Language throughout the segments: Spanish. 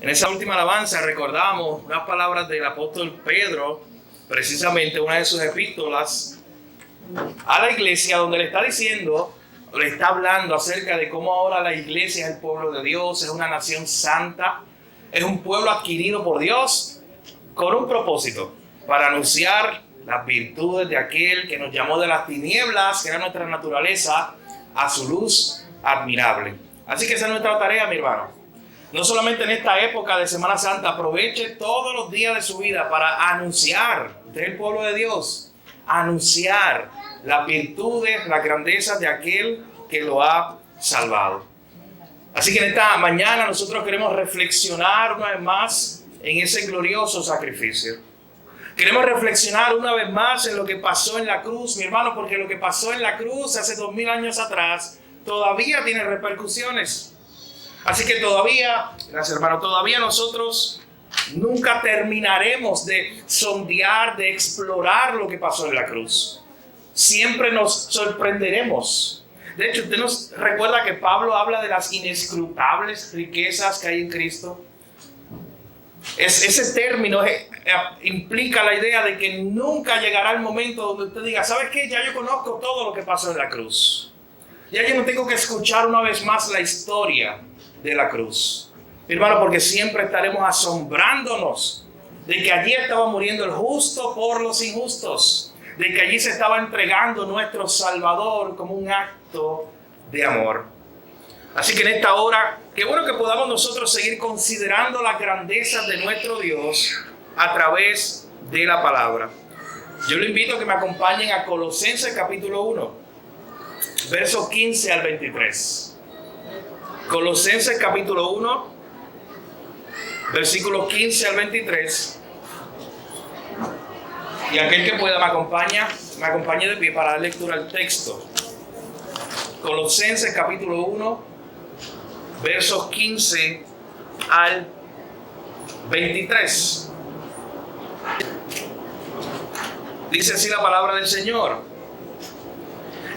En esa última alabanza recordamos unas palabras del apóstol Pedro, precisamente una de sus epístolas a la iglesia, donde le está diciendo, le está hablando acerca de cómo ahora la iglesia es el pueblo de Dios, es una nación santa, es un pueblo adquirido por Dios con un propósito, para anunciar las virtudes de aquel que nos llamó de las tinieblas, que era nuestra naturaleza, a su luz admirable. Así que esa es nuestra tarea, mi hermano. No solamente en esta época de Semana Santa, aproveche todos los días de su vida para anunciar del pueblo de Dios, anunciar las virtudes, las grandezas de aquel que lo ha salvado. Así que en esta mañana nosotros queremos reflexionar una vez más en ese glorioso sacrificio. Queremos reflexionar una vez más en lo que pasó en la cruz, mi hermano, porque lo que pasó en la cruz hace 2000 años atrás todavía tiene repercusiones. Así que todavía, gracias hermano, todavía nosotros nunca terminaremos de sondear, de explorar lo que pasó en la cruz. Siempre nos sorprenderemos. De hecho, usted nos recuerda que Pablo habla de las inescrutables riquezas que hay en Cristo. Ese término implica la idea de que nunca llegará el momento donde usted diga, ¿sabes qué? Ya yo conozco todo lo que pasó en la cruz. Ya yo no tengo que escuchar una vez más la historia de la cruz. Hermano, porque siempre estaremos asombrándonos de que allí estaba muriendo el justo por los injustos, de que allí se estaba entregando nuestro Salvador como un acto de amor. Así que en esta hora, qué bueno que podamos nosotros seguir considerando las grandezas de nuestro Dios a través de la palabra. Yo le invito a que me acompañen a Colosenses capítulo 1, versos 15 al 23. Colosenses capítulo 1, versículos 15 al 23. Y aquel que pueda me acompañe de pie para dar lectura al texto. Colosenses capítulo 1, versos 15 al 23. Dice así la palabra del Señor.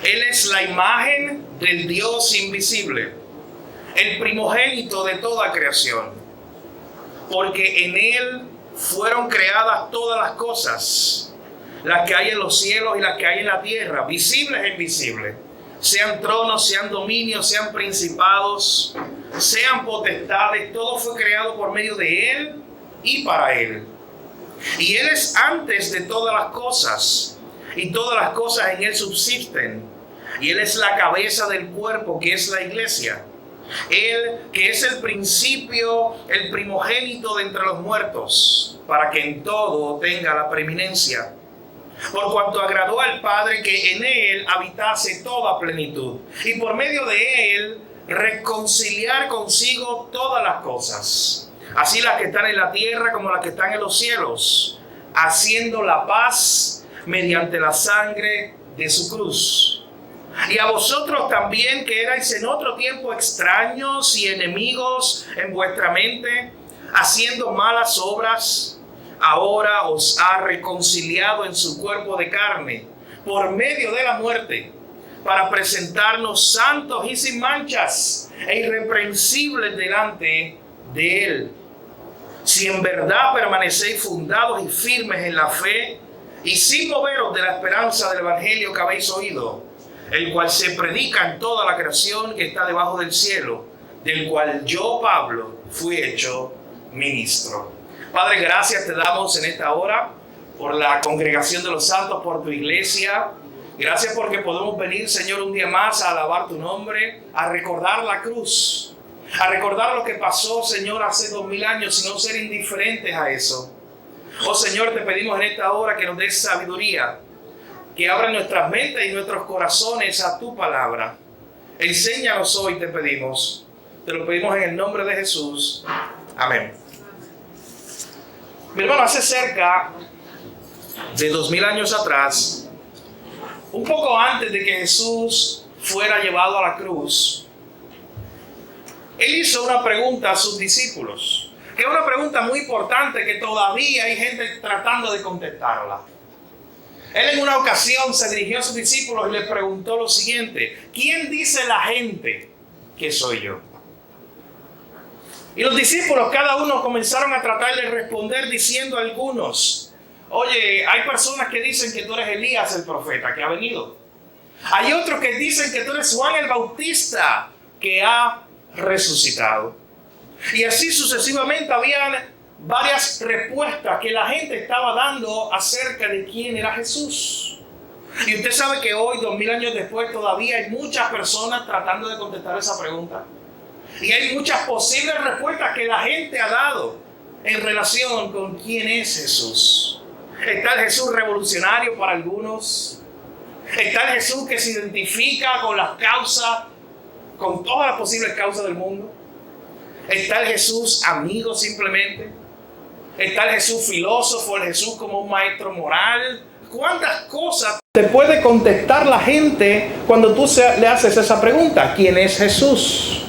Él es la imagen del Dios invisible, el primogénito de toda creación, porque en Él fueron creadas todas las cosas, las que hay en los cielos y las que hay en la tierra, visibles e invisibles. Sean tronos, sean dominios, sean principados, sean potestades, todo fue creado por medio de Él y para Él. Y Él es antes de todas las cosas, y todas las cosas en Él subsisten. Y Él es la cabeza del cuerpo, que es la iglesia. Él, que es el principio, el primogénito de entre los muertos, para que en todo tenga la preeminencia. Por cuanto agradó al Padre que en Él habitase toda plenitud, y por medio de Él reconciliar consigo todas las cosas, así las que están en la tierra como las que están en los cielos, haciendo la paz mediante la sangre de su cruz. Y a vosotros también, que erais en otro tiempo extraños y enemigos en vuestra mente, haciendo malas obras, ahora os ha reconciliado en su cuerpo de carne, por medio de la muerte, para presentarnos santos y sin manchas e irreprensibles delante de Él. Si en verdad permanecéis fundados y firmes en la fe, y sin moveros de la esperanza del evangelio que habéis oído, el cual se predica en toda la creación que está debajo del cielo, del cual yo, Pablo, fui hecho ministro. Padre, gracias te damos en esta hora por la congregación de los santos, por tu iglesia. Gracias porque podemos venir, Señor, un día más a alabar tu nombre, a recordar la cruz, a recordar lo que pasó, Señor, hace 2000 años y no ser indiferentes a eso. Oh Señor, te pedimos en esta hora que nos des sabiduría, que abra nuestras mentes y nuestros corazones a tu palabra. Enséñanos hoy, te pedimos. Te lo pedimos en el nombre de Jesús. Amén. Mi hermano, hace cerca de 2000 años atrás, un poco antes de que Jesús fuera llevado a la cruz, Él hizo una pregunta a sus discípulos, que es una pregunta muy importante que todavía hay gente tratando de contestarla. Él en una ocasión se dirigió a sus discípulos y les preguntó lo siguiente: ¿quién dice la gente que soy yo? Y los discípulos, cada uno, comenzaron a tratar de responder diciendo a algunos: oye, hay personas que dicen que tú eres Elías, el profeta, que ha venido. Hay otros que dicen que tú eres Juan el Bautista, que ha resucitado. Y así sucesivamente habían varias respuestas que la gente estaba dando acerca de quién era Jesús. Y usted sabe que hoy, 2000 años después, todavía hay muchas personas tratando de contestar esa pregunta. Y hay muchas posibles respuestas que la gente ha dado en relación con quién es Jesús. Está el Jesús revolucionario para algunos. Está el Jesús que se identifica con las causas, con todas las posibles causas del mundo. Está el Jesús amigo simplemente. Está el Jesús filósofo, el Jesús como un maestro moral. ¿Cuántas cosas te puede contestar la gente cuando tú le haces esa pregunta? ¿Quién es Jesús?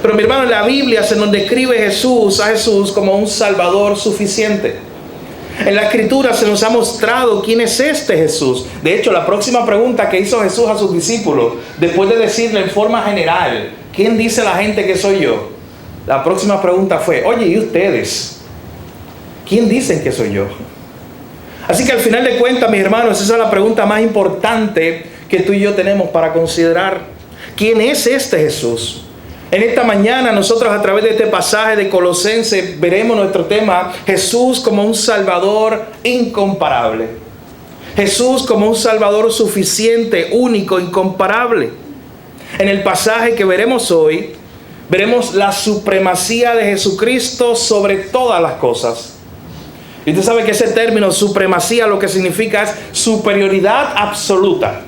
Pero mi hermano, en la Biblia se nos describe a Jesús como un Salvador suficiente. En la Escritura se nos ha mostrado quién es este Jesús. De hecho, la próxima pregunta que hizo Jesús a sus discípulos, después de decirle en forma general: ¿quién dice la gente que soy yo? La próxima pregunta fue: oye, ¿y ustedes? ¿Quién dicen que soy yo? Así que al final de cuentas, mis hermanos, esa es la pregunta más importante que tú y yo tenemos para considerar. ¿Quién es este Jesús? En esta mañana nosotros, a través de este pasaje de Colosenses, veremos nuestro tema: Jesús como un Salvador incomparable. Jesús como un Salvador suficiente, único, incomparable. En el pasaje que veremos hoy, veremos la supremacía de Jesucristo sobre todas las cosas. Y usted sabe que ese término supremacía lo que significa es superioridad absoluta.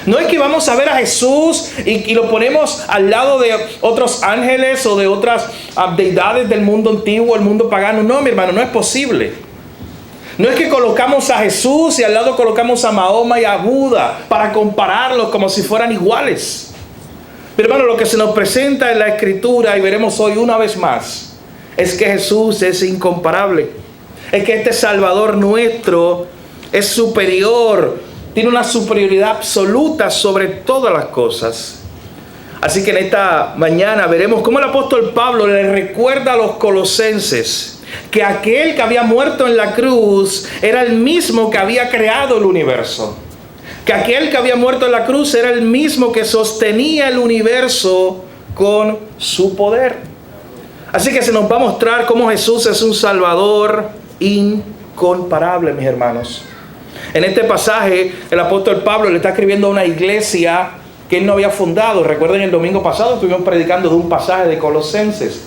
No es que vamos a ver a Jesús y lo ponemos al lado de otros ángeles o de otras deidades del mundo antiguo, el mundo pagano. No, mi hermano, no es posible. No es que colocamos a Jesús y al lado colocamos a Mahoma y a Buda para compararlos como si fueran iguales. Mi hermano, lo que se nos presenta en la Escritura, y veremos hoy una vez más, es que Jesús es incomparable. Es que este Salvador nuestro es superior, tiene una superioridad absoluta sobre todas las cosas. Así que en esta mañana veremos cómo el apóstol Pablo le recuerda a los colosenses que aquel que había muerto en la cruz era el mismo que había creado el universo. Que aquel que había muerto en la cruz era el mismo que sostenía el universo con su poder. Así que se nos va a mostrar cómo Jesús es un Salvador incomparable, mis hermanos. En este pasaje, el apóstol Pablo le está escribiendo a una iglesia que él no había fundado. Recuerden, el domingo pasado estuvimos predicando de un pasaje de Colosenses.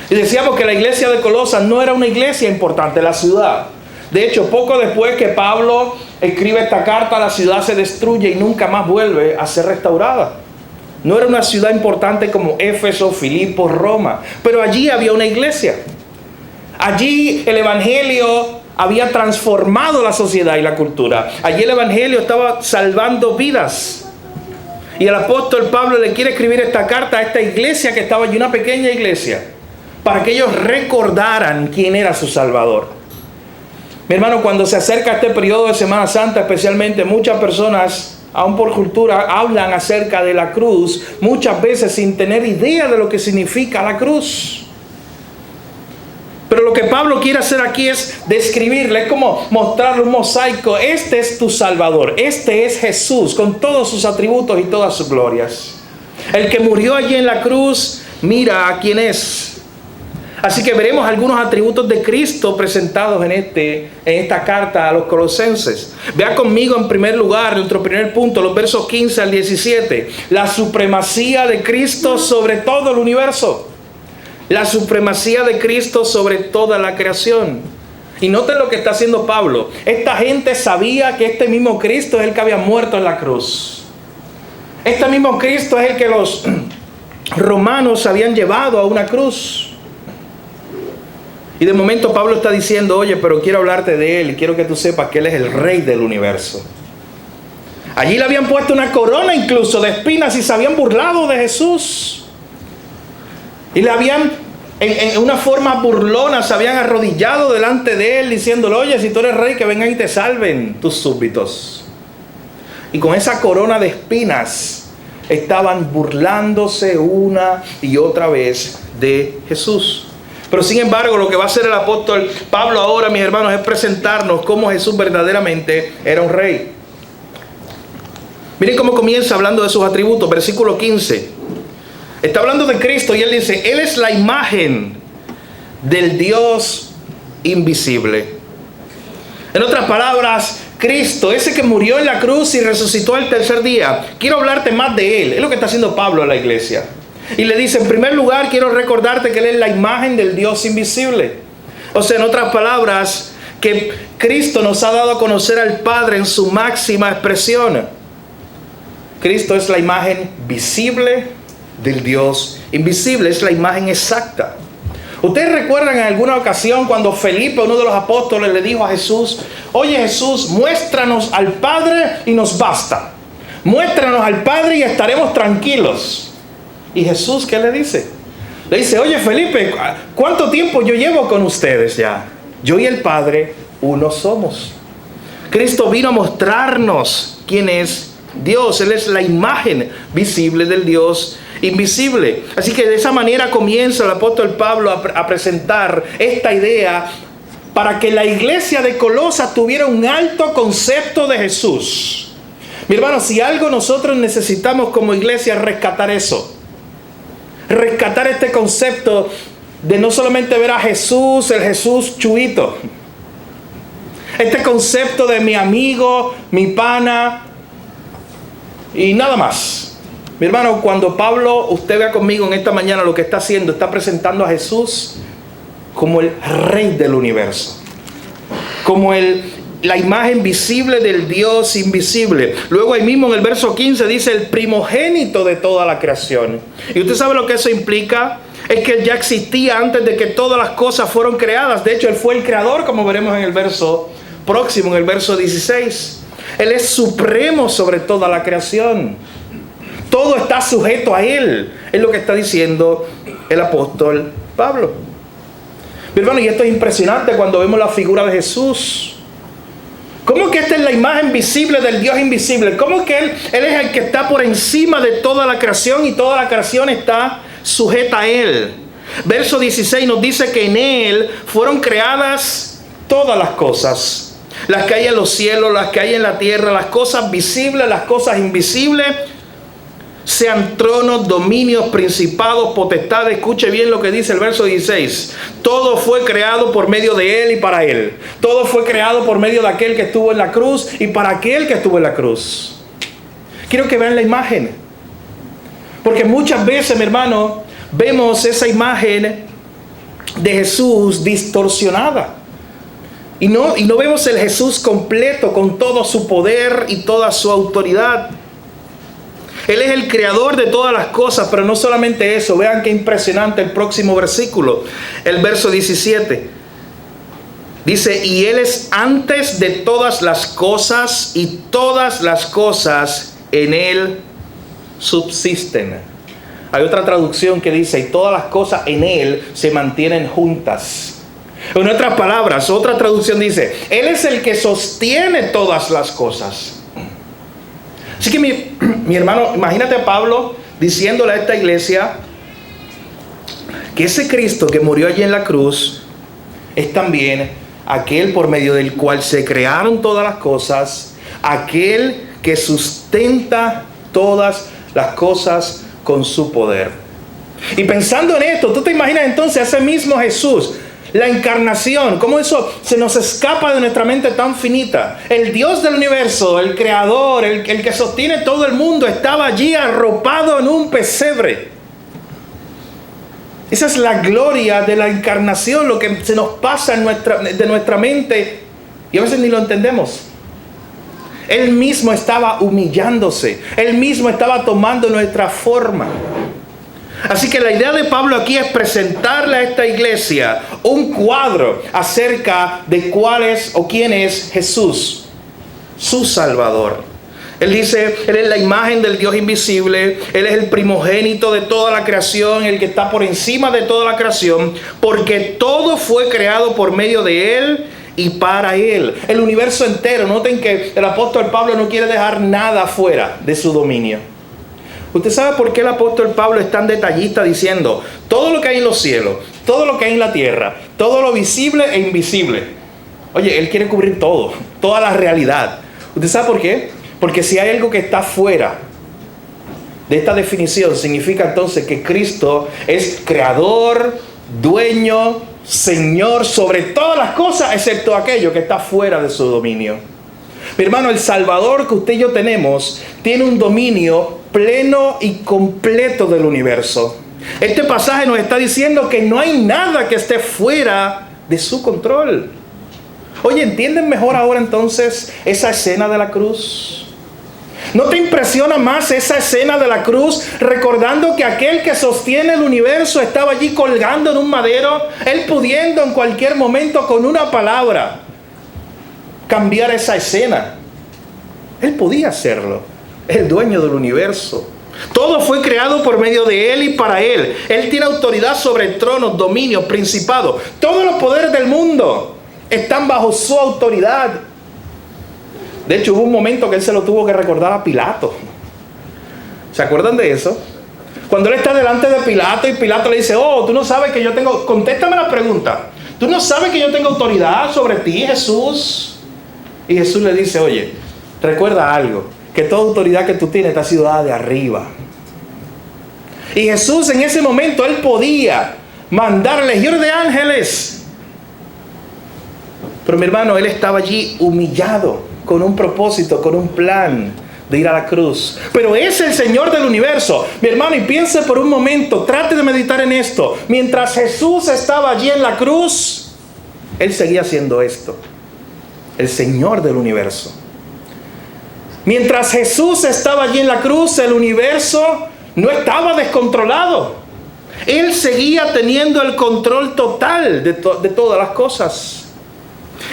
Y decíamos que la iglesia de Colosas no era una iglesia importante en la ciudad. De hecho, poco después que Pablo escribe esta carta, la ciudad se destruye y nunca más vuelve a ser restaurada. No era una ciudad importante como Éfeso, Filipos, Roma. Pero allí había una iglesia. Allí el evangelio había transformado la sociedad y la cultura. Allí el evangelio estaba salvando vidas. Y el apóstol Pablo le quiere escribir esta carta a esta iglesia que estaba allí, una pequeña iglesia, para que ellos recordaran quién era su Salvador. Mi hermano, cuando se acerca este periodo de Semana Santa, especialmente, muchas personas, aún por cultura, hablan acerca de la cruz, muchas veces sin tener idea de lo que significa la cruz. Pero lo que Pablo quiere hacer aquí es describirle, es como mostrarle un mosaico. Este es tu Salvador, este es Jesús, con todos sus atributos y todas sus glorias. El que murió allí en la cruz, mira a quién es. Así que veremos algunos atributos de Cristo presentados en esta carta a los colosenses. Vea conmigo en primer lugar, nuestro primer punto, los versos 15 al 17. La supremacía de Cristo sobre todo el universo. La supremacía de Cristo sobre toda la creación. Y noten lo que está haciendo Pablo. Esta gente sabía que este mismo Cristo es el que había muerto en la cruz. Este mismo Cristo es el que los romanos habían llevado a una cruz. Y de momento Pablo está diciendo: oye, pero quiero hablarte de Él y quiero que tú sepas que Él es el Rey del universo. Allí le habían puesto una corona incluso de espinas y se habían burlado de Jesús. Y le habían, en una forma burlona, se habían arrodillado delante de Él diciéndole: oye, si tú eres rey, que vengan y te salven tus súbditos. Y con esa corona de espinas estaban burlándose una y otra vez de Jesús. Pero sin embargo, lo que va a hacer el apóstol Pablo ahora, mis hermanos, es presentarnos cómo Jesús verdaderamente era un rey. Miren cómo comienza hablando de sus atributos, versículo 15. Está hablando de Cristo y él dice, Él es la imagen del Dios invisible. En otras palabras, Cristo, ese que murió en la cruz y resucitó al tercer día. Quiero hablarte más de Él. Es lo que está haciendo Pablo a la iglesia. Y le dice, en primer lugar, quiero recordarte que Él es la imagen del Dios invisible. O sea, en otras palabras, que Cristo nos ha dado a conocer al Padre en su máxima expresión. Cristo es la imagen visible del Dios invisible. Es la imagen exacta. ¿Ustedes recuerdan en alguna ocasión cuando Felipe, uno de los apóstoles, le dijo a Jesús, oye Jesús, muéstranos al Padre y nos basta? Muéstranos al Padre y estaremos tranquilos. ¿Y Jesús qué le dice? Le dice, oye Felipe, ¿cuánto tiempo yo llevo con ustedes ya? Yo y el Padre uno somos. Cristo vino a mostrarnos quién es Dios. Él es la imagen visible del Dios invisible. Así que de esa manera comienza el apóstol Pablo a presentar esta idea para que la iglesia de Colosas tuviera un alto concepto de Jesús. Mi hermano, si algo nosotros necesitamos como iglesia es rescatar eso. Rescatar este concepto de no solamente ver a Jesús, el Jesús chuito. Este concepto de mi amigo, mi pana y nada más. Mi hermano, cuando Pablo, usted vea conmigo en esta mañana lo que está haciendo, está presentando a Jesús como el Rey del universo. Como la imagen visible del Dios invisible. Luego ahí mismo en el verso 15 dice el primogénito de toda la creación. ¿Y usted sabe lo que eso implica? Es que Él ya existía antes de que todas las cosas fueron creadas. De hecho, Él fue el creador, como veremos en el verso próximo, en el verso 16. Él es supremo sobre toda la creación. Todo está sujeto a Él. Es lo que está diciendo el apóstol Pablo. Mi hermano, y esto es impresionante cuando vemos la figura de Jesús. ¿Cómo que esta es la imagen visible del Dios invisible? ¿Cómo que Él es el que está por encima de toda la creación y toda la creación está sujeta a Él? Verso 16 nos dice que en Él fueron creadas todas las cosas. Las que hay en los cielos, las que hay en la tierra, las cosas visibles, las cosas invisibles. Sean tronos, dominios, principados, potestades. Escuche bien lo que dice el verso 16. Todo fue creado por medio de Él y para Él. Todo fue creado por medio de aquel que estuvo en la cruz y para aquel que estuvo en la cruz. Quiero que vean la imagen. Porque muchas veces, mi hermano, vemos esa imagen de Jesús distorsionada. Y no vemos el Jesús completo con todo su poder y toda su autoridad. Él es el creador de todas las cosas, pero no solamente eso. Vean qué impresionante el próximo versículo, el verso 17. Dice, y Él es antes de todas las cosas y todas las cosas en Él subsisten. Hay otra traducción que dice, y todas las cosas en Él se mantienen juntas. En otras palabras, otra traducción dice, Él es el que sostiene todas las cosas. Así que mi hermano, imagínate a Pablo diciéndole a esta iglesia que ese Cristo que murió allí en la cruz es también aquel por medio del cual se crearon todas las cosas, aquel que sustenta todas las cosas con su poder. Y pensando en esto, tú te imaginas entonces a ese mismo Jesús, la encarnación, cómo eso se nos escapa de nuestra mente tan finita. El Dios del universo, el creador, el que sostiene todo el mundo, estaba allí arropado en un pesebre. Esa es la gloria de la encarnación, lo que se nos pasa de nuestra mente y a veces ni lo entendemos. Él mismo estaba humillándose, Él mismo estaba tomando nuestra forma. Así que la idea de Pablo aquí es presentarle a esta iglesia un cuadro acerca de cuál es o quién es Jesús, su Salvador. Él dice, Él es la imagen del Dios invisible, Él es el primogénito de toda la creación, el que está por encima de toda la creación, porque todo fue creado por medio de Él y para Él. El universo entero. Noten que el apóstol Pablo no quiere dejar nada fuera de su dominio. ¿Usted sabe por qué el apóstol Pablo es tan detallista diciendo todo lo que hay en los cielos, todo lo que hay en la tierra, todo lo visible e invisible. Oye, Él quiere cubrir todo, toda la realidad. ¿Usted sabe por qué? Porque si hay algo que está fuera de esta definición, significa entonces que Cristo es creador, dueño, Señor sobre todas las cosas, excepto aquello que está fuera de su dominio. Mi hermano, el Salvador que usted y yo tenemos tiene un dominio pleno y completo del universo. Este pasaje nos está diciendo que no hay nada que esté fuera de su control. Oye, ¿entienden mejor ahora entonces esa escena de la cruz? ¿No te impresiona más esa escena de la cruz, recordando que aquel que sostiene el universo estaba allí colgando en un madero, Él pudiendo en cualquier momento con una palabra cambiar esa escena? Él podía hacerlo, el dueño del universo. Todo fue creado por medio de Él y para Él. Él tiene autoridad sobre tronos, dominios, principados. Todos los poderes del mundo están bajo su autoridad. De hecho, hubo un momento que Él se lo tuvo que recordar a Pilato. ¿Se acuerdan de eso? Cuando Él está delante de Pilato y Pilato le dice, oh, tú no sabes que yo tengo... Contéstame la pregunta. ¿Tú no sabes que yo tengo autoridad sobre ti, Jesús? Y Jesús le dice, oye, recuerda algo, que toda autoridad que tú tienes te ha sido dada de arriba. Y Jesús en ese momento, Él podía mandar legiones de ángeles. Pero mi hermano, Él estaba allí humillado, con un propósito, con un plan de ir a la cruz. Pero es el Señor del universo. Mi hermano, y piense por un momento, trate de meditar en esto. Mientras Jesús estaba allí en la cruz, Él seguía haciendo esto. El Señor del universo. Mientras Jesús estaba allí en la cruz, el universo no estaba descontrolado. Él seguía teniendo el control total de todas las cosas.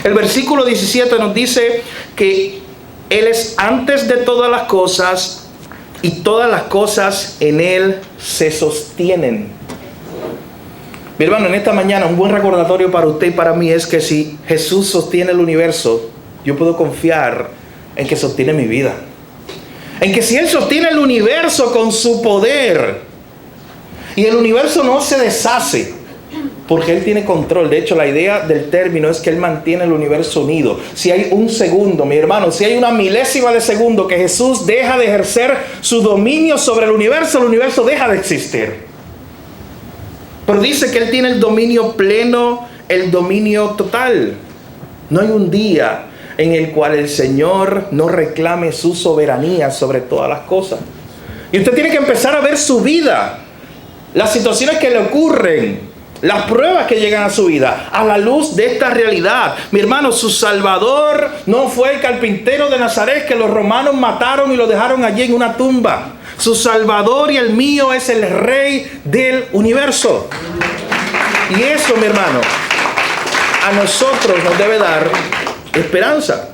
El versículo 17 nos dice que Él es antes de todas las cosas y todas las cosas en Él se sostienen. Mi hermano, en esta mañana un buen recordatorio para usted y para mí es que si Jesús sostiene el universo, yo puedo confiar en que sostiene mi vida. En que si Él sostiene el universo con su poder y el universo no se deshace, porque Él tiene control. De hecho, la idea del término es que Él mantiene el universo unido. Si hay un segundo, mi hermano, si hay una milésima de segundo que Jesús deja de ejercer su dominio sobre el universo deja de existir. Pero dice que Él tiene el dominio pleno, el dominio total. No hay un día en el cual el Señor no reclame su soberanía sobre todas las cosas. Y usted tiene que empezar a ver su vida, las situaciones que le ocurren, las pruebas que llegan a su vida, a la luz de esta realidad. Mi hermano, su Salvador no fue el carpintero de Nazaret que los romanos mataron y lo dejaron allí en una tumba. Su Salvador y el mío es el Rey del universo. Y eso, mi hermano, a nosotros nos debe dar esperanza.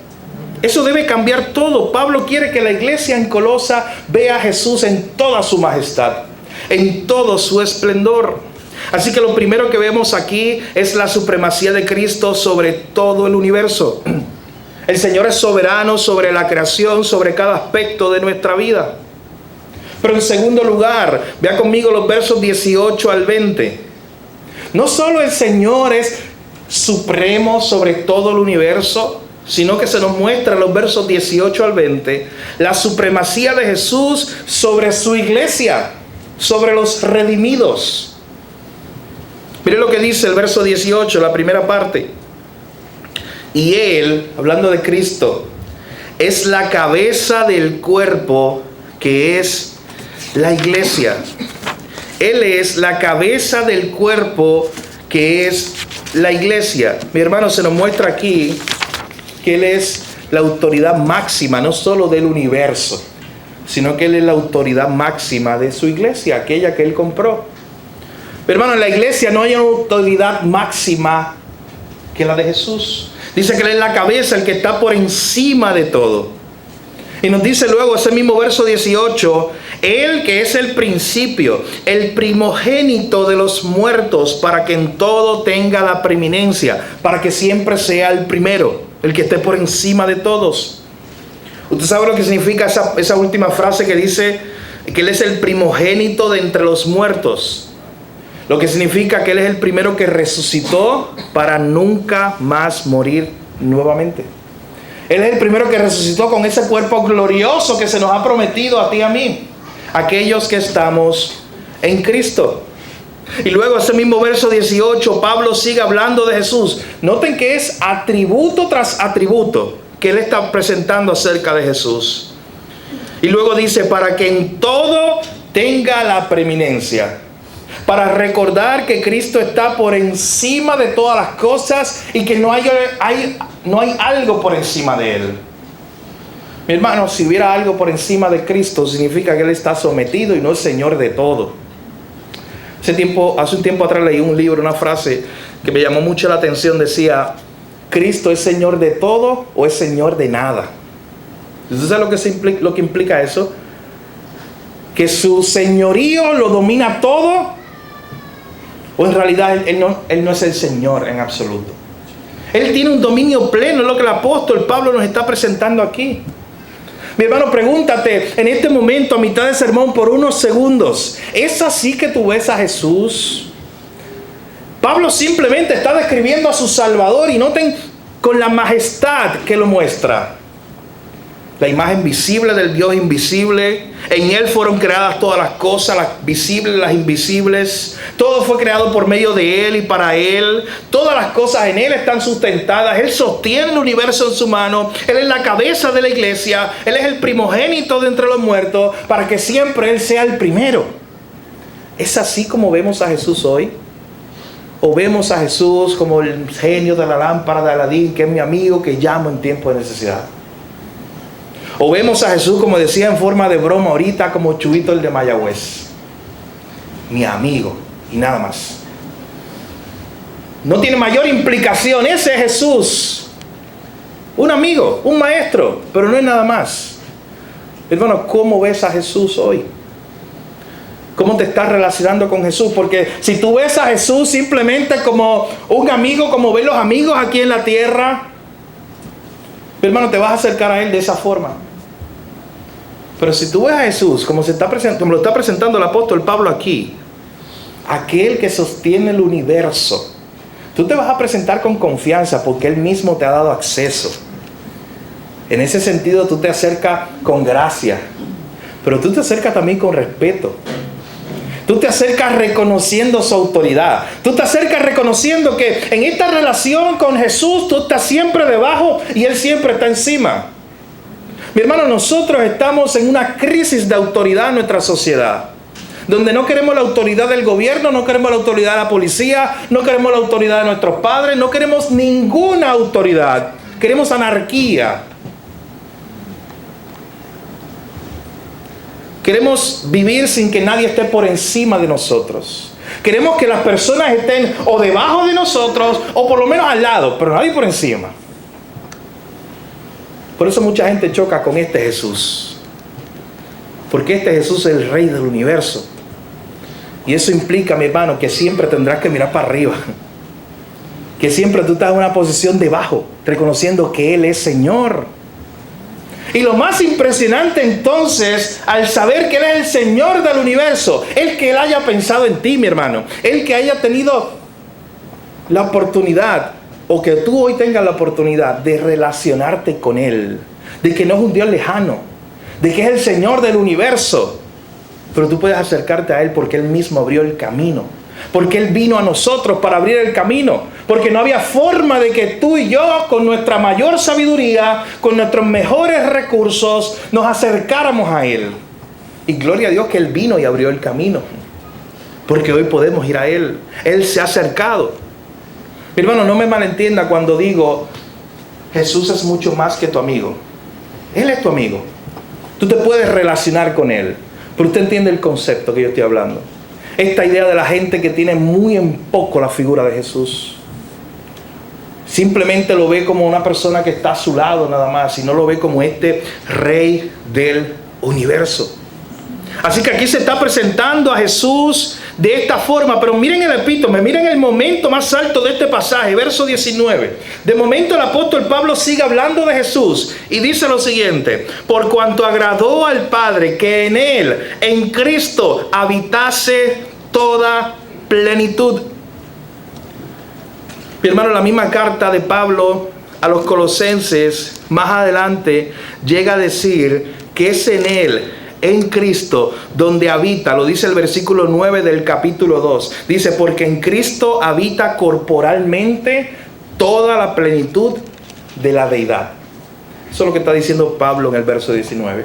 Eso debe cambiar todo. Pablo quiere que la iglesia en Colosa vea a Jesús en toda su majestad, en todo su esplendor. Así que lo primero que vemos aquí es la supremacía de Cristo sobre todo el universo. El Señor es soberano sobre la creación, sobre cada aspecto de nuestra vida. Pero en segundo lugar, vea conmigo los versos 18 al 20. No solo el Señor es supremo sobre todo el universo, sino que se nos muestra en los versos 18 al 20 la supremacía de Jesús sobre su iglesia, sobre los redimidos. Mire lo que dice el verso 18, la primera parte. Y Él, hablando de Cristo, es la cabeza del cuerpo que es la iglesia. Él es la cabeza del cuerpo que es la iglesia. Mi hermano, se nos muestra aquí que Él es la autoridad máxima, no solo del universo, sino que Él es la autoridad máxima de su iglesia, aquella que Él compró. Pero hermano, en la iglesia no hay una autoridad máxima que la de Jesús. Dice que Él es la cabeza, el que está por encima de todo. Y nos dice luego ese mismo verso 18, Él que es el principio, el primogénito de los muertos, para que en todo tenga la preeminencia, para que siempre sea el primero, el que esté por encima de todos. ¿Usted sabe lo que significa esa última frase que dice que Él es el primogénito de entre los muertos? Lo que significa que Él es el primero que resucitó para nunca más morir nuevamente. Él es el primero que resucitó con ese cuerpo glorioso que se nos ha prometido a ti y a mí, aquellos que estamos en Cristo. Y luego ese mismo verso 18, Pablo sigue hablando de Jesús. Noten que es atributo tras atributo que él está presentando acerca de Jesús. Y luego dice, para que en todo tenga la preeminencia. Para recordar que Cristo está por encima de todas las cosas y que no hay algo por encima de Él. Mi hermano, si hubiera algo por encima de Cristo, significa que Él está sometido y no es Señor de todo. Hace un tiempo atrás leí un libro, una frase que me llamó mucho la atención. Decía, ¿Cristo es Señor de todo o es Señor de nada? ¿Usted sabe lo que implica eso? Que su señorío lo domina todo, o en realidad Él no es el Señor en absoluto. Él tiene un dominio pleno, es lo que el apóstol Pablo nos está presentando aquí. Mi hermano, pregúntate en este momento, a mitad de sermón, por unos segundos, ¿es así que tú ves a Jesús? Pablo simplemente está describiendo a su Salvador, y noten con la majestad que lo muestra. La imagen visible del Dios invisible. En Él fueron creadas todas las cosas, las visibles, las invisibles. Todo fue creado por medio de Él y para Él. Todas las cosas en Él están sustentadas. Él sostiene el universo en su mano. Él es la cabeza de la iglesia. Él es el primogénito de entre los muertos, para que siempre Él sea el primero. ¿Es así como vemos a Jesús hoy? ¿O vemos a Jesús como el genio de la lámpara de Aladín, que es mi amigo que llamo en tiempo de necesidad? ¿O vemos a Jesús, como decía en forma de broma ahorita, como Chubito el de Mayagüez, mi amigo y nada más? No tiene mayor implicación. Ese es Jesús, un amigo, un maestro, pero no es nada más. Hermano, ¿cómo ves a Jesús hoy? ¿Cómo te estás relacionando con Jesús? Porque si tú ves a Jesús simplemente como un amigo, como ven los amigos aquí en la tierra, hermano, te vas a acercar a Él de esa forma. Pero si tú ves a Jesús como lo está presentando el apóstol Pablo aquí, aquel que sostiene el universo, tú te vas a presentar con confianza porque Él mismo te ha dado acceso. En ese sentido tú te acercas con gracia, pero tú te acercas también con respeto. Tú te acercas reconociendo su autoridad. Tú te acercas reconociendo que en esta relación con Jesús tú estás siempre debajo y Él siempre está encima. Mi hermano, nosotros estamos en una crisis de autoridad en nuestra sociedad, donde no queremos la autoridad del gobierno, no queremos la autoridad de la policía, no queremos la autoridad de nuestros padres, no queremos ninguna autoridad. Queremos anarquía. Queremos vivir sin que nadie esté por encima de nosotros. Queremos que las personas estén o debajo de nosotros o por lo menos al lado, pero nadie por encima. Por eso mucha gente choca con este Jesús. Porque este Jesús es el Rey del universo. Y eso implica, mi hermano, que siempre tendrás que mirar para arriba. Que siempre tú estás en una posición debajo, reconociendo que Él es Señor. Y lo más impresionante entonces, al saber que Él es el Señor del universo, el que Él haya pensado en ti, mi hermano, el que haya tenido la oportunidad, o que tú hoy tengas la oportunidad de relacionarte con Él, de que no es un Dios lejano, de que es el Señor del universo, pero tú puedes acercarte a Él porque Él mismo abrió el camino, porque Él vino a nosotros para abrir el camino, porque no había forma de que tú y yo, con nuestra mayor sabiduría, con nuestros mejores recursos, nos acercáramos a Él. Y gloria a Dios que Él vino y abrió el camino, porque hoy podemos ir a Él. Él se ha acercado. Mi hermano, no me malentienda cuando digo Jesús es mucho más que tu amigo. Él es tu amigo. Tú te puedes relacionar con Él, pero usted entiende el concepto que yo estoy hablando. Esta idea de la gente que tiene muy en poco la figura de Jesús. Simplemente lo ve como una persona que está a su lado nada más, y no lo ve como este Rey del universo. Así que aquí se está presentando a Jesús de esta forma. Pero miren el epítome, miren el momento más alto de este pasaje, verso 19. De momento el apóstol Pablo sigue hablando de Jesús y dice lo siguiente: por cuanto agradó al Padre que en Él, en Cristo, habitase toda plenitud. Mi hermano, la misma carta de Pablo a los Colosenses, más adelante, llega a decir que es en Él, en Cristo, donde habita, lo dice el versículo 9 del capítulo 2. Dice, porque en Cristo habita corporalmente toda la plenitud de la deidad. Eso es lo que está diciendo Pablo en el verso 19.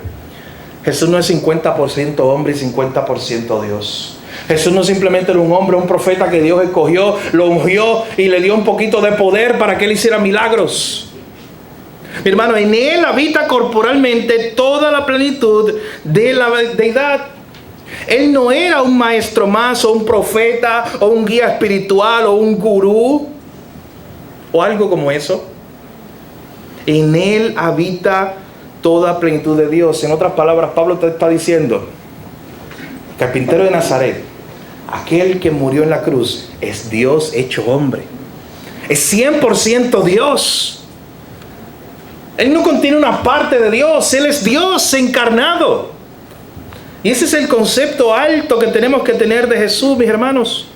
Jesús no es 50% hombre y 50% Dios. Jesús no simplemente era un hombre, un profeta que Dios escogió, lo ungió y le dio un poquito de poder para que él hiciera milagros. Mi hermano, en Él habita corporalmente toda la plenitud de la deidad. Él no era un maestro más, o un profeta, o un guía espiritual, o un gurú, o algo como eso. En Él habita toda plenitud de Dios. En otras palabras, Pablo te está diciendo, carpintero de Nazaret, aquel que murió en la cruz, es Dios hecho hombre. Es 100% Dios. Él no contiene una parte de Dios. Él es Dios encarnado. Y ese es el concepto alto que tenemos que tener de Jesús, mis hermanos.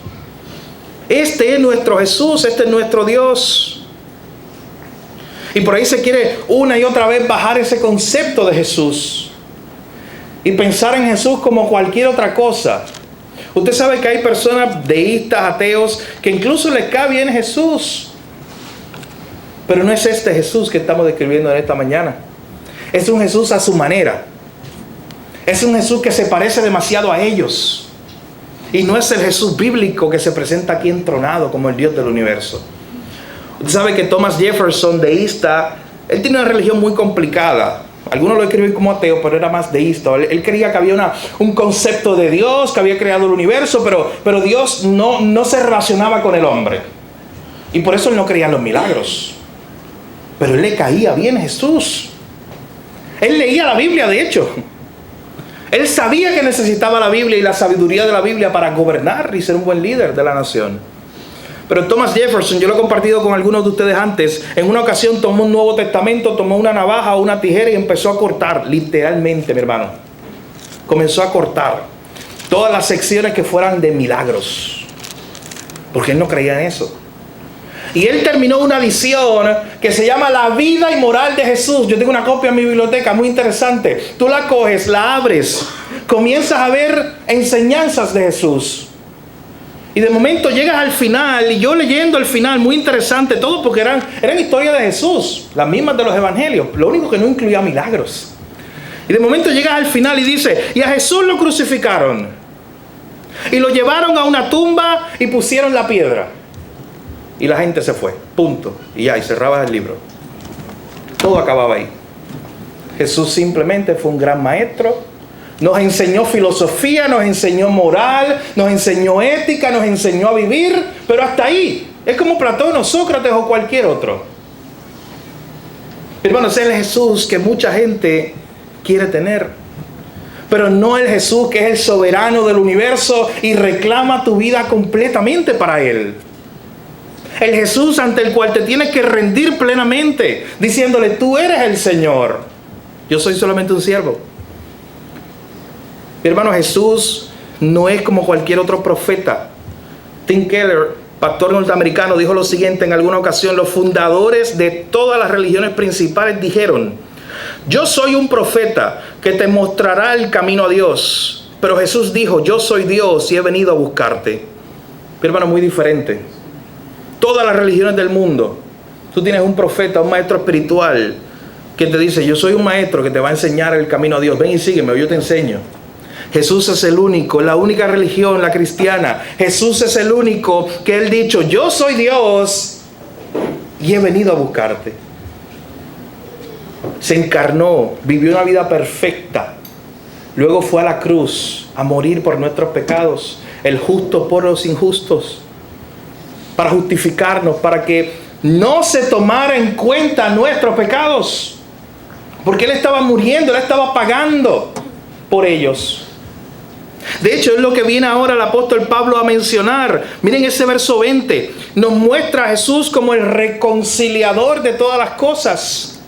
Este es nuestro Jesús, este es nuestro Dios. Y por ahí se quiere una y otra vez bajar ese concepto de Jesús y pensar en Jesús como cualquier otra cosa. Usted sabe que hay personas deístas, ateos, que incluso les cae bien Jesús. Pero no es este Jesús que estamos describiendo en esta mañana. Es un Jesús a su manera. Es un Jesús que se parece demasiado a ellos. Y no es el Jesús bíblico que se presenta aquí entronado como el Dios del universo. Usted sabe que Thomas Jefferson, deísta, él tiene una religión muy complicada. Algunos lo escriben como ateo, pero era más deísta. Él creía que había un concepto de Dios, que había creado el universo, pero Dios no se relacionaba con el hombre. Y por eso él no creía en los milagros. Pero él le caía bien a Jesús. Él leía la Biblia, de hecho. Él sabía que necesitaba la Biblia y la sabiduría de la Biblia para gobernar y ser un buen líder de la nación. Pero Thomas Jefferson, yo lo he compartido con algunos de ustedes antes, en una ocasión tomó un Nuevo Testamento, tomó una navaja o una tijera y empezó a cortar, literalmente, mi hermano. Comenzó a cortar todas las secciones que fueran de milagros. Porque él no creía en eso. Y él terminó una edición que se llama La vida y moral de Jesús. Yo tengo una copia en mi biblioteca, muy interesante. Tú la coges, la abres, comienzas a ver enseñanzas de Jesús. Y de momento llegas al final, y yo leyendo el final, muy interesante, todo porque eran historias de Jesús, las mismas de los evangelios, lo único que no incluía milagros. Y de momento llegas al final y dice, y a Jesús lo crucificaron, y lo llevaron a una tumba y pusieron la piedra. Y la gente se fue, punto. Y ya, y cerrabas el libro. Todo acababa ahí. Jesús simplemente fue un gran maestro. Nos enseñó filosofía, nos enseñó moral, nos enseñó ética, nos enseñó a vivir. Pero hasta ahí. Es como Platón o Sócrates o cualquier otro. Hermanos, es el Jesús que mucha gente quiere tener. Pero no el Jesús que es el soberano del universo y reclama tu vida completamente para Él. El Jesús ante el cual te tienes que rendir plenamente, diciéndole, tú eres el Señor. Yo soy solamente un siervo. Mi hermano, Jesús no es como cualquier otro profeta. Tim Keller, pastor norteamericano, dijo lo siguiente en alguna ocasión: los fundadores de todas las religiones principales dijeron, yo soy un profeta que te mostrará el camino a Dios. Pero Jesús dijo, yo soy Dios y he venido a buscarte. Mi hermano, muy diferente. Todas las religiones del mundo, tú tienes un profeta, un maestro espiritual que te dice, yo soy un maestro que te va a enseñar el camino a Dios. Ven y sígueme, yo te enseño. Jesús es el único, la única religión, la cristiana. Jesús es el único que Él dicho, yo soy Dios y he venido a buscarte. Se encarnó, vivió una vida perfecta. Luego fue a la cruz a morir por nuestros pecados, el justo por los injustos, para justificarnos, para que no se tomara en cuenta nuestros pecados, porque Él estaba muriendo, Él estaba pagando por ellos. De hecho, es lo que viene ahora el apóstol Pablo a mencionar. Miren ese verso 20, nos muestra a Jesús como el reconciliador de todas las cosas.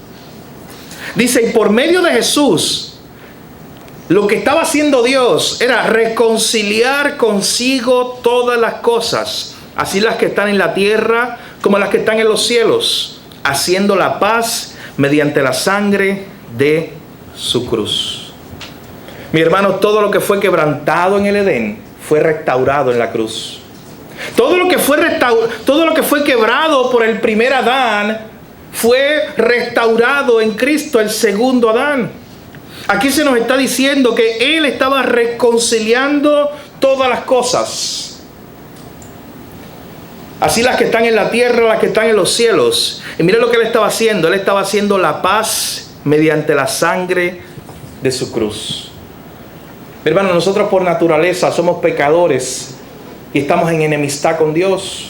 Dice, y por medio de Jesús, Lo que estaba haciendo Dios era reconciliar consigo todas las cosas, así las que están en la tierra como las que están en los cielos, haciendo la paz mediante la sangre de su cruz. Mi hermano, todo lo que fue quebrantado en el Edén fue restaurado en la cruz. Todo lo que fue quebrado por el primer Adán fue restaurado en Cristo, el segundo Adán. Aquí se nos está diciendo que Él estaba reconciliando todas las cosas. Así las que están en la tierra, las que están en los cielos. Y mire lo que Él estaba haciendo. Él estaba haciendo la paz mediante la sangre de su cruz. Hermano, nosotros por naturaleza somos pecadores y estamos en enemistad con Dios.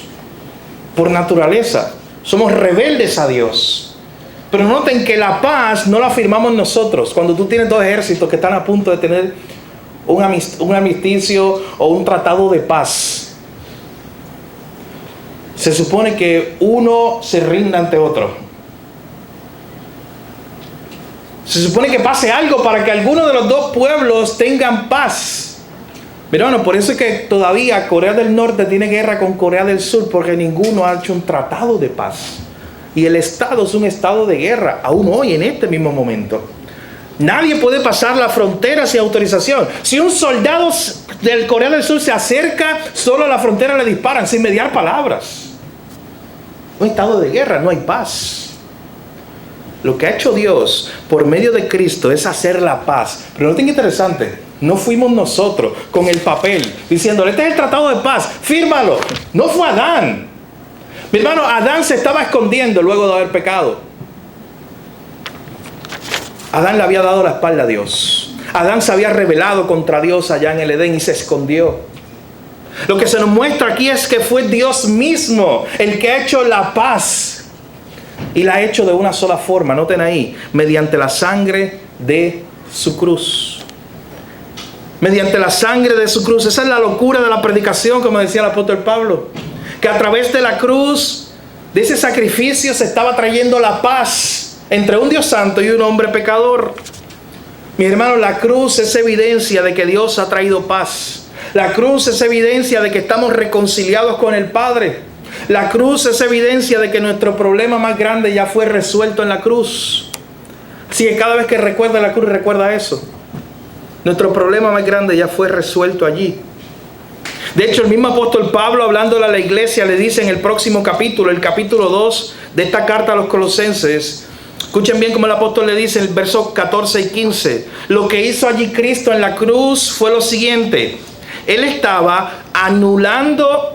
Por naturaleza. Somos rebeldes a Dios. Pero noten que la paz no la firmamos nosotros. Cuando tú tienes dos ejércitos que están a punto de tener un armisticio o un tratado de paz, se supone que uno se rinda ante otro. Se supone que pase algo para que alguno de los dos pueblos tengan paz. Pero bueno, por eso es que todavía Corea del Norte tiene guerra con Corea del Sur, porque ninguno ha hecho un tratado de paz. Y el Estado es un estado de guerra, aún hoy, en este mismo momento. Nadie puede pasar la frontera sin autorización. Si un soldado del Corea del Sur se acerca, solo a la frontera le disparan, sin mediar palabras. Un estado de guerra, no hay paz. Lo que ha hecho Dios por medio de Cristo es hacer la paz. Pero noten qué interesante, no fuimos nosotros con el papel diciendo, este es el tratado de paz, fírmalo. No fue Adán. Mi hermano, Adán se estaba escondiendo luego de haber pecado. Adán le había dado la espalda a Dios. Adán se había rebelado contra Dios allá en el Edén y se escondió. Lo que se nos muestra aquí es que fue Dios mismo el que ha hecho la paz. Y la ha hecho de una sola forma, noten ahí, mediante la sangre de su cruz. Mediante la sangre de su cruz. Esa es la locura de la predicación, como decía el apóstol Pablo. Que a través de la cruz, de ese sacrificio, se estaba trayendo la paz entre un Dios santo y un hombre pecador. Mi hermano, la cruz es evidencia de que Dios ha traído paz. La cruz es evidencia de que estamos reconciliados con el Padre. La cruz es evidencia de que nuestro problema más grande ya fue resuelto en la cruz. Así que cada vez que recuerda la cruz, recuerda eso. Nuestro problema más grande ya fue resuelto allí. De hecho, el mismo apóstol Pablo, hablándole a la iglesia, le dice en el próximo capítulo, el capítulo 2 de esta carta a los Colosenses, escuchen bien como el apóstol le dice en el verso 14 y 15, lo que hizo allí Cristo en la cruz fue lo siguiente: Él estaba anulando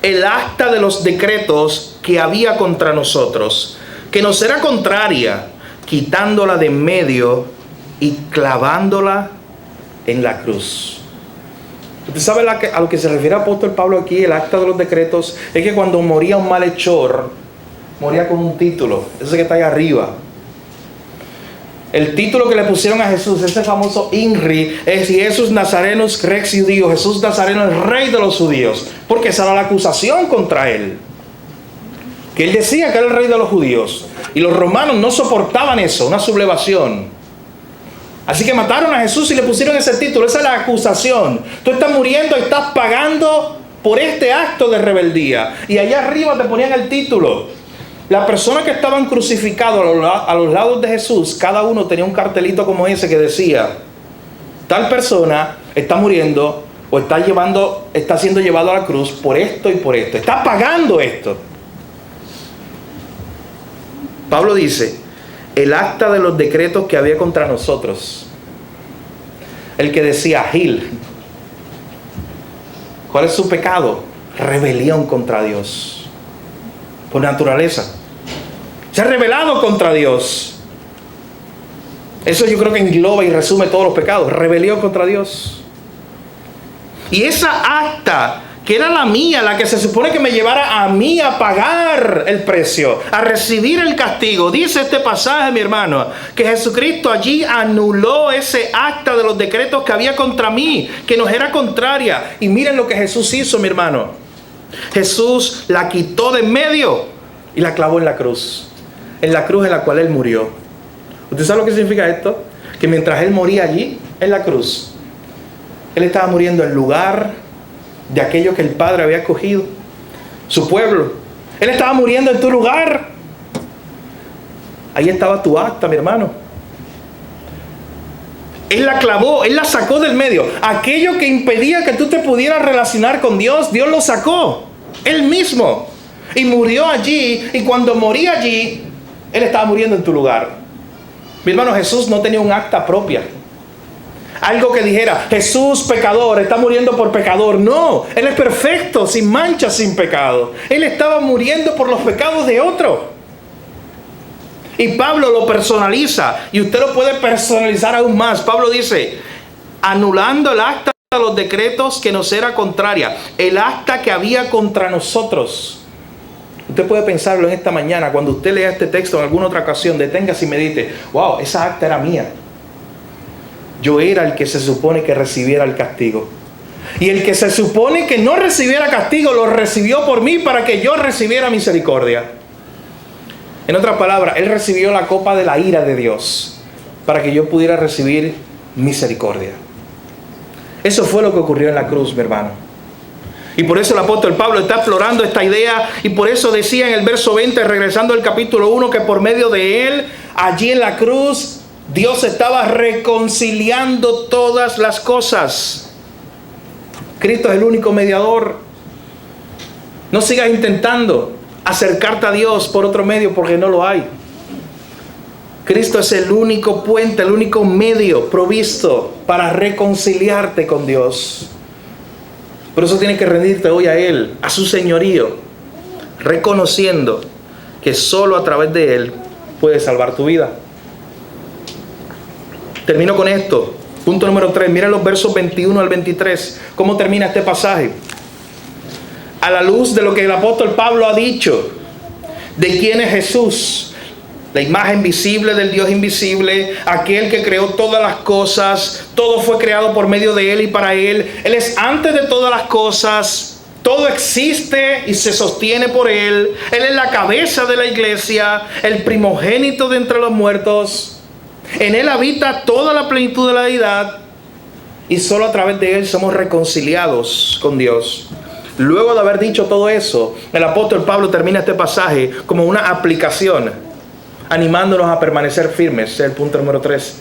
el acta de los decretos que había contra nosotros, que nos era contraria, quitándola de en medio y clavándola en la cruz. ¿Usted sabe a lo que se refiere el apóstol Pablo aquí, el acta de los decretos? Es que cuando moría un malhechor, moría con un título, ese que está ahí arriba. El título que le pusieron a Jesús, ese famoso INRI, es Jesús Nazarenus Rex Judío, Jesús Nazareno, el rey de los judíos, porque esa era la acusación contra él. Que él decía que era el rey de los judíos, y los romanos no soportaban eso, una sublevación. Así que mataron a Jesús y le pusieron ese título. Esa es la acusación. Tú estás muriendo y estás pagando por este acto de rebeldía. Y allá arriba te ponían el título. Las personas que estaban crucificados a los lados de Jesús, cada uno tenía un cartelito como ese que decía: tal persona está muriendo o está siendo llevado a la cruz por esto y por esto. Está pagando esto. Pablo dice: el acta de los decretos que había contra nosotros. El que decía Gil. ¿Cuál es su pecado? Rebelión contra Dios. Por naturaleza. Se ha rebelado contra Dios. Eso yo creo que engloba y resume todos los pecados. Rebelión contra Dios. Y esa acta, que era la mía, la que se supone que me llevara a mí a pagar el precio, a recibir el castigo. Dice este pasaje, mi hermano, que Jesucristo allí anuló ese acta de los decretos que había contra mí, que nos era contraria. Y miren lo que Jesús hizo, mi hermano. Jesús la quitó de en medio y la clavó en la cruz. En la cruz en la cual Él murió. ¿Usted sabe lo que significa esto? Que mientras Él moría allí, en la cruz, Él estaba muriendo en lugar de aquello que el Padre había escogido, su pueblo. Él estaba muriendo en tu lugar. Ahí estaba tu acta, mi hermano. Él la clavó, Él la sacó del medio. Aquello que impedía que tú te pudieras relacionar con Dios, Dios lo sacó, Él mismo. Y murió allí, y cuando moría allí, Él estaba muriendo en tu lugar. Mi hermano, Jesús no tenía un acta propia. Algo que dijera, Jesús pecador, está muriendo por pecador. No, Él es perfecto, sin mancha, sin pecado. Él estaba muriendo por los pecados de otro. Y Pablo lo personaliza, y usted lo puede personalizar aún más. Pablo dice, anulando el acta de los decretos que nos era contraria, el acta que había contra nosotros. Usted puede pensarlo en esta mañana, cuando usted lea este texto en alguna otra ocasión, deténgase y medite, wow, esa acta era mía. Yo era el que se supone que recibiera el castigo. Y el que se supone que no recibiera castigo, lo recibió por mí para que yo recibiera misericordia. En otras palabras, Él recibió la copa de la ira de Dios para que yo pudiera recibir misericordia. Eso fue lo que ocurrió en la cruz, mi hermano. Y por eso el apóstol Pablo está explorando esta idea, y por eso decía en el verso 20, regresando al capítulo 1, que por medio de Él, allí en la cruz, Dios estaba reconciliando todas las cosas. Cristo es el único mediador. No sigas intentando acercarte a Dios por otro medio, porque no lo hay. Cristo es el único puente, el único medio provisto para reconciliarte con Dios. Por eso tienes que rendirte hoy a Él, a su señorío, reconociendo que solo a través de Él puedes salvar tu vida. Termino con esto. Punto número 3. Miren los versos 21 al 23. ¿Cómo termina este pasaje? A la luz de lo que el apóstol Pablo ha dicho de quién es Jesús, la imagen visible del Dios invisible, aquel que creó todas las cosas, todo fue creado por medio de Él y para Él. Él es antes de todas las cosas, todo existe y se sostiene por Él. Él es la cabeza de la iglesia, el primogénito de entre los muertos. En Él habita toda la plenitud de la deidad, y solo a través de Él somos reconciliados con Dios. Luego de haber dicho todo eso, el apóstol Pablo termina este pasaje como una aplicación, animándonos a permanecer firmes. Es el punto número 3.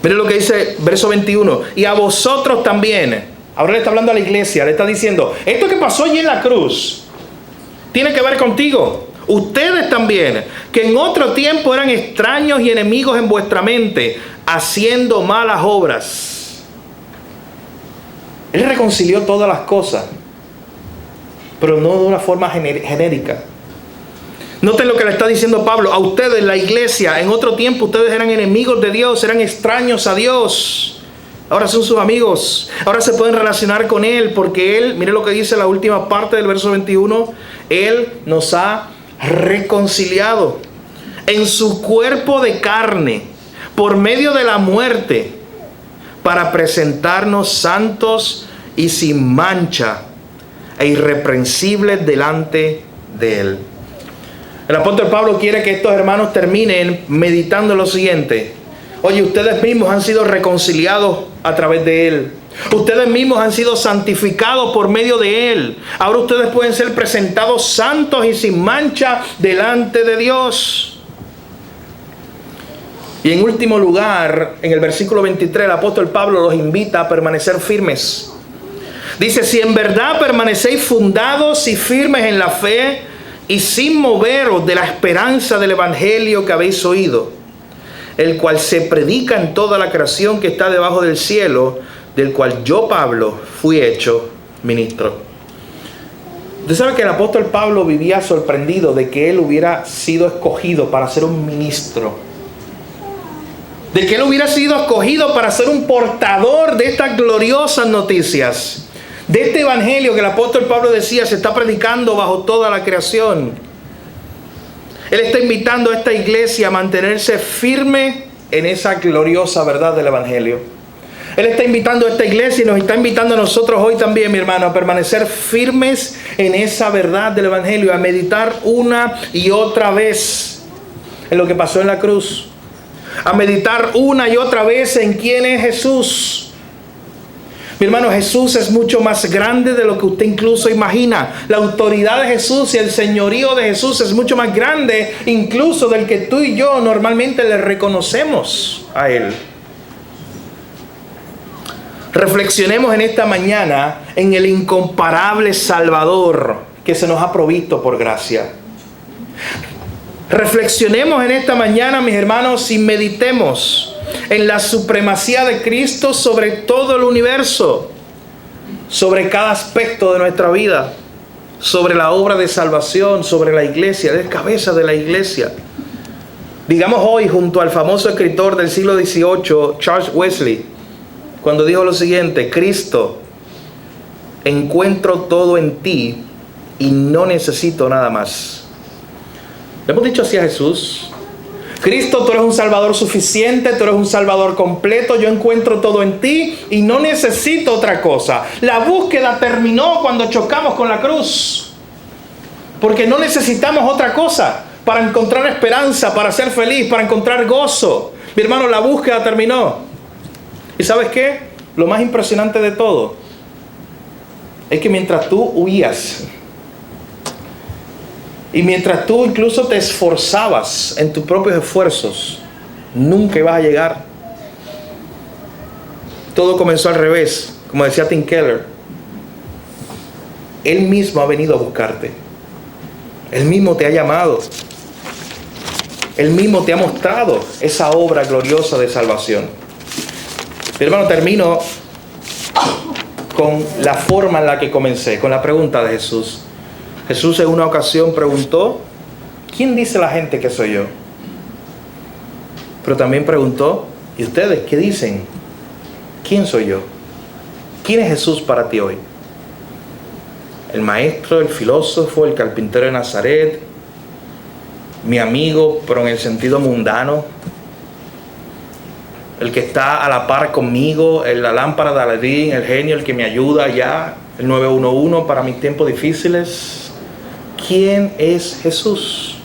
Miren lo que dice verso 21. Y a vosotros también. Ahora le está hablando a la iglesia. Le está diciendo, esto que pasó allí en la cruz tiene que ver contigo. Ustedes también, que en otro tiempo eran extraños y enemigos en vuestra mente, haciendo malas obras. Él reconcilió todas las cosas, pero no de una forma genérica. Noten lo que le está diciendo Pablo. A ustedes, la iglesia, en otro tiempo ustedes eran enemigos de Dios, eran extraños a Dios. Ahora son sus amigos. Ahora se pueden relacionar con Él, porque Él, mire lo que dice la última parte del verso 21, Él nos ha reconciliado en su cuerpo de carne, por medio de la muerte, para presentarnos santos y sin mancha e irreprensibles delante de Él. El apóstol Pablo quiere que estos hermanos terminen meditando lo siguiente. Oye, ustedes mismos han sido reconciliados a través de Él. Ustedes mismos han sido santificados por medio de Él. Ahora ustedes pueden ser presentados santos y sin mancha delante de Dios. Y en último lugar, en el versículo 23, el apóstol Pablo los invita a permanecer firmes. Dice, si en verdad permanecéis fundados y firmes en la fe y sin moveros de la esperanza del evangelio que habéis oído, el cual se predica en toda la creación que está debajo del cielo, del cual yo, Pablo, fui hecho ministro. Usted sabe que el apóstol Pablo vivía sorprendido de que él hubiera sido escogido para ser un ministro. De que él hubiera sido escogido para ser un portador de estas gloriosas noticias. De este evangelio que el apóstol Pablo decía se está predicando bajo toda la creación. Él está invitando a esta iglesia a mantenerse firme en esa gloriosa verdad del evangelio. Él está invitando a esta iglesia y nos está invitando a nosotros hoy también, mi hermano, a permanecer firmes en esa verdad del evangelio, a meditar una y otra vez en lo que pasó en la cruz. a meditar una y otra vez en quién es Jesús. Mi hermano, Jesús es mucho más grande de lo que usted incluso imagina. La autoridad de Jesús y el señorío de Jesús es mucho más grande incluso del que tú y yo normalmente le reconocemos a Él. Reflexionemos en esta mañana en el incomparable Salvador que se nos ha provisto por gracia. Reflexionemos en esta mañana, mis hermanos, y meditemos en la supremacía de Cristo sobre todo el universo, sobre cada aspecto de nuestra vida, sobre la obra de salvación, sobre la iglesia, de cabeza de la iglesia. Digamos hoy junto al famoso escritor del siglo XVIII, Charles Wesley, cuando dijo lo siguiente: Cristo, encuentro todo en ti y no necesito nada más. Le hemos dicho así a Jesús: Cristo, tú eres un Salvador suficiente, tú eres un Salvador completo, yo encuentro todo en ti y no necesito otra cosa. La búsqueda terminó cuando chocamos con la cruz, porque no necesitamos otra cosa para encontrar esperanza, para ser feliz, para encontrar gozo. Mi hermano, la búsqueda terminó. ¿Y sabes qué? Lo más impresionante de todo es que mientras tú huías y mientras tú incluso te esforzabas en tus propios esfuerzos, nunca ibas a llegar. Todo comenzó al revés. Como decía Tim Keller, Él mismo ha venido a buscarte. Él mismo te ha llamado. Él mismo te ha mostrado esa obra gloriosa de salvación. Mi hermano, termino con la forma en la que comencé, con la pregunta de Jesús. Jesús en una ocasión preguntó: ¿quién dice la gente que soy yo? Pero también preguntó: ¿y ustedes qué dicen? ¿Quién soy yo? ¿Quién es Jesús para ti hoy? ¿El maestro, el filósofo, el carpintero de Nazaret, mi amigo, pero en el sentido mundano? El que está a la par conmigo, la lámpara de Aladín, el genio, el que me ayuda allá, el 911 para mis tiempos difíciles. ¿Quién es Jesús?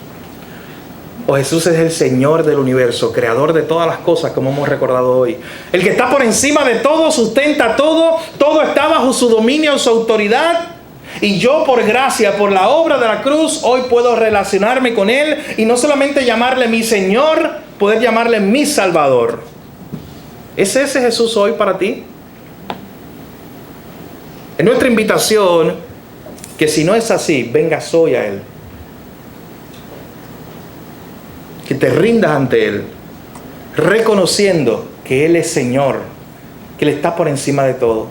O Jesús es el Señor del universo, creador de todas las cosas, como hemos recordado hoy. El que está por encima de todo, sustenta todo, todo está bajo su dominio, su autoridad. Y yo, por gracia, por la obra de la cruz, hoy puedo relacionarme con Él y no solamente llamarle mi Señor, poder llamarle mi Salvador. ¿Es ese Jesús hoy para ti? Es nuestra invitación que si no es así, vengas hoy a Él. Que te rindas ante Él, reconociendo que Él es Señor, que Él está por encima de todo.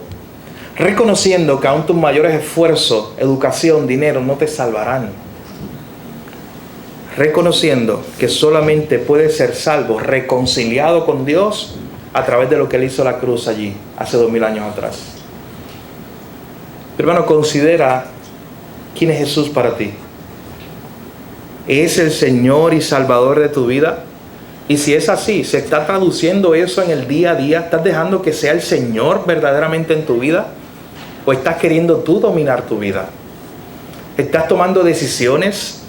Reconociendo que aún tus mayores esfuerzos, educación, dinero, no te salvarán. Reconociendo que solamente puedes ser salvo, reconciliado con Dios, a través de lo que Él hizo en la cruz allí, hace 2000 años atrás. Pero hermano, considera quién es Jesús para ti. ¿Es el Señor y Salvador de tu vida? Y si es así, ¿se está traduciendo eso en el día a día? ¿Estás dejando que sea el Señor verdaderamente en tu vida? ¿O estás queriendo tú dominar tu vida? ¿Estás tomando decisiones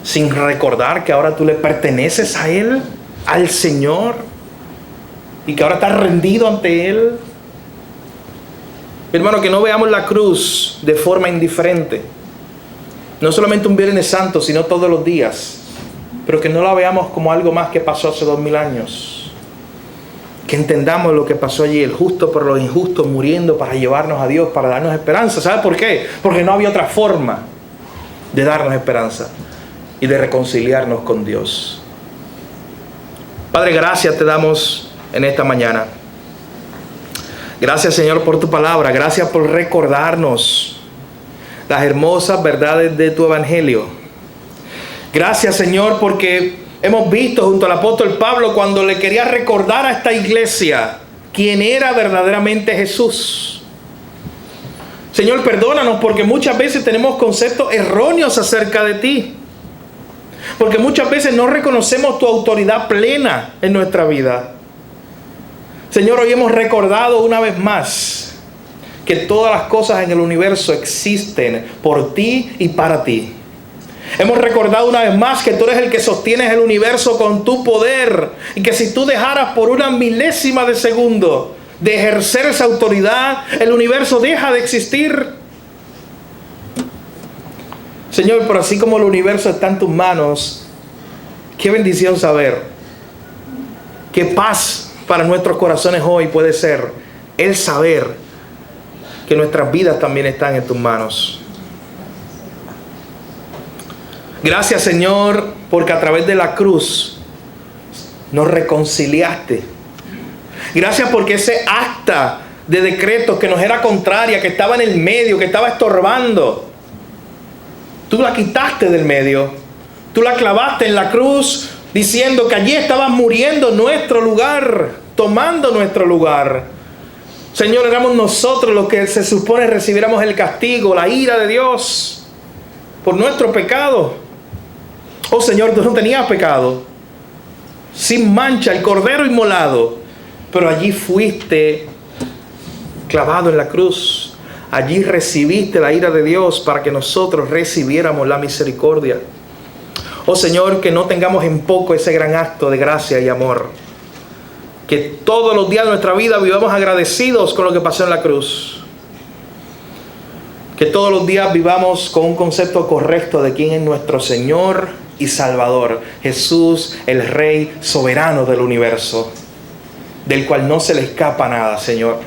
sin recordar que ahora tú le perteneces a Él, al Señor? Y que ahora estás rendido ante Él. Hermano, que no veamos la cruz de forma indiferente. No solamente un Viernes Santo, sino todos los días. Pero que no la veamos como algo más que pasó hace 2000 años. Que entendamos lo que pasó allí, el justo por los injustos muriendo para llevarnos a Dios, para darnos esperanza. ¿Sabe por qué? Porque no había otra forma de darnos esperanza y de reconciliarnos con Dios. Padre, gracias te damos en esta mañana. Gracias, Señor, por tu palabra. Gracias por recordarnos las hermosas verdades de tu evangelio. Gracias, Señor, porque hemos visto junto al apóstol Pablo cuando le quería recordar a esta iglesia quién era verdaderamente Jesús. Señor, perdónanos porque muchas veces tenemos conceptos erróneos acerca de ti. Porque muchas veces no reconocemos tu autoridad plena en nuestra vida. Señor, hoy hemos recordado una vez más que todas las cosas en el universo existen por ti y para ti. Hemos recordado una vez más que tú eres el que sostienes el universo con tu poder y que si tú dejaras por una milésima de segundo de ejercer esa autoridad, el universo deja de existir. Señor, pero así como el universo está en tus manos, qué bendición saber, qué paz para nuestros corazones hoy puede ser el saber que nuestras vidas también están en tus manos. Gracias, Señor, porque a través de la cruz nos reconciliaste. Gracias porque ese acta de decretos que nos era contraria, que estaba en el medio, que estaba estorbando, tú la quitaste del medio. Tú la clavaste en la cruz diciendo que allí estaba muriendo nuestro lugar, tomando nuestro lugar. Señor, éramos nosotros los que se supone recibiéramos el castigo, la ira de Dios por nuestro pecado. Oh Señor, tú no tenías pecado, sin mancha, el cordero inmolado, pero allí fuiste clavado en la cruz. Allí recibiste la ira de Dios para que nosotros recibiéramos la misericordia. Oh Señor, que no tengamos en poco ese gran acto de gracia y amor. Que todos los días de nuestra vida vivamos agradecidos con lo que pasó en la cruz. Que todos los días vivamos con un concepto correcto de quién es nuestro Señor y Salvador. Jesús, el Rey soberano del universo, del cual no se le escapa nada, Señor.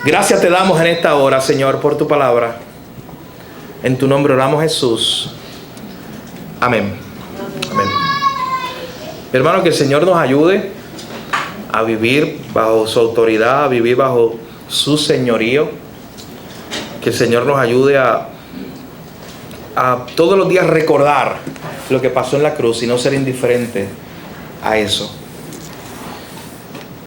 Gracias te damos en esta hora, Señor, por tu palabra. En tu nombre oramos, Jesús. Amén. Amén. Hermano, que el Señor nos ayude a vivir bajo su autoridad, a vivir bajo su señorío. Que el Señor nos ayude a todos los días recordar lo que pasó en la cruz y no ser indiferente a eso.